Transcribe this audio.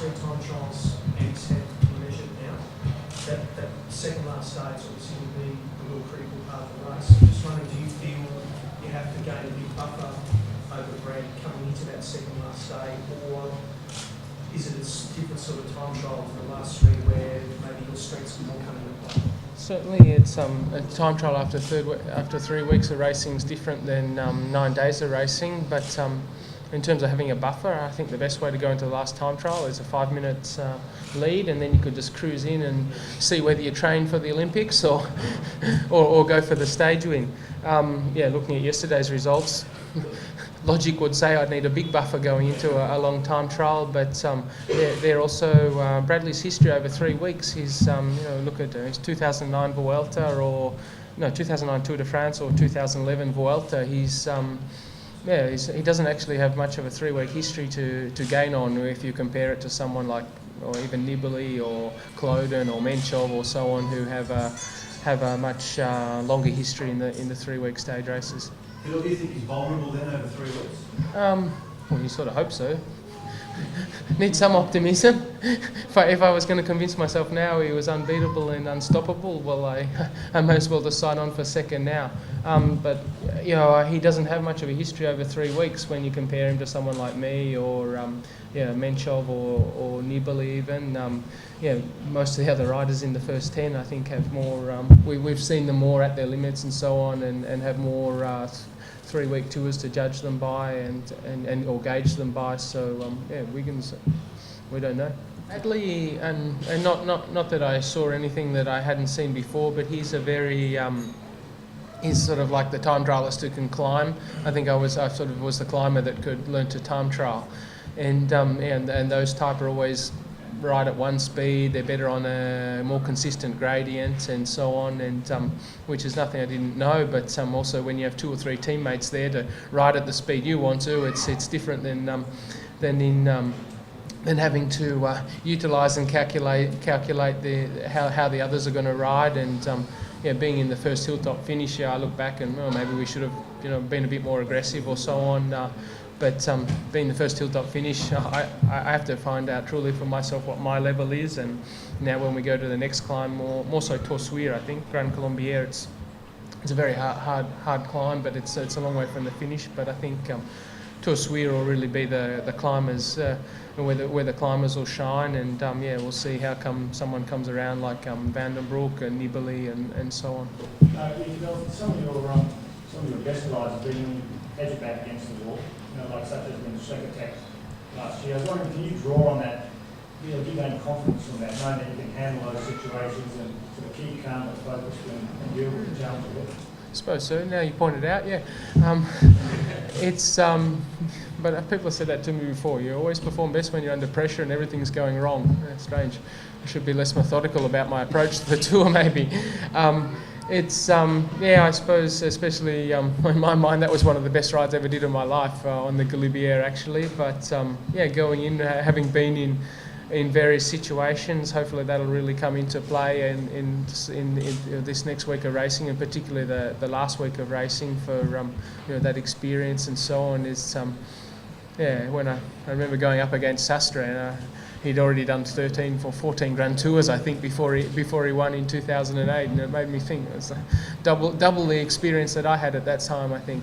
last 3 time trials Andy's had measured now, that second last stage obviously will be a real critical part of the race. Just wondering, do you feel you have to gain a big buffer over Brad coming into that second last day, or is it a different sort of time trial for the last 3 where maybe your strengths are more coming into play? Certainly, it's a time trial after 3 weeks of racing is different than 9 days of racing. But in terms of having a buffer, I think the best way to go into the last time trial is a 5 minute lead, and then you could just cruise in and see whether you train for the Olympics or or go for the stage win. Looking at yesterday's results, logic would say I'd need a big buffer going into a long time trial, but they're also Bradley's history over 3 weeks. He's look at his 2009 Vuelta, or 2009 Tour de France, or 2011 Vuelta. He doesn't actually have much of a 3 week history to gain on if you compare it to someone like, or even Nibali or Cloden or Menchov or so on, who have a much longer history in the 3 week stage races. Do you think he's vulnerable then over 3 weeks? Well, you sort of hope so. Need some optimism. If I was going to convince myself now he was unbeatable and unstoppable, well, I may as well just sign on for second now. But he doesn't have much of a history over 3 weeks when you compare him to someone like me or Menchov or Nibali even. Most of the other riders in the first 10, I think, have more. We've seen them more at their limits and so on, and have more 3 week tours to judge them by and or gauge them by. So Wiggins, we don't know. Bradley, and not that I saw anything that I hadn't seen before, but he's a very he's sort of like the time trialist who can climb. I think I sort of was the climber that could learn to time trial, and those type are always right at one speed. They're better on a more consistent gradient and so on, and which is nothing I didn't know. But also when you have 2 or 3 teammates there to ride at the speed you want to, it's different than having to utilise and calculate how the others are going to ride. And being in the first hilltop finish, I look back and maybe we should have been a bit more aggressive or so on. But being the first hilltop finish, I have to find out truly for myself what my level is. And now when we go to the next climb, more so Torsuire, I think, Gran Colombier, it's a very hard climb, but it's a long way from the finish. But I think Torsuire will really be the climbers, where the climbers will shine. And we'll see how come someone comes around like Van den Broek and Nibali and so on. Some of your best riders have been edge back against the wall, like such as when Schleckertech last year. I was wondering, can you draw on that? Do you gain confidence from that, knowing that you can handle those situations and sort of keep calm and focused and deal with the challenge of it? I suppose so. Now you pointed out, but people have said that to me before. You always perform best when you're under pressure and everything's going wrong. That's strange. I should be less methodical about my approach to the tour, maybe. I suppose, especially in my mind, that was one of the best rides I ever did in my life on the Galibier, actually. But going in, having been in various situations, hopefully that'll really come into play in this next week of racing, and particularly the last week of racing for that experience and so on. Is when I remember going up against Sastre, and he'd already done 13 or 14 Grand Tours, I think, before he won in 2008, and it made me think it was double the experience that I had at that time, I think.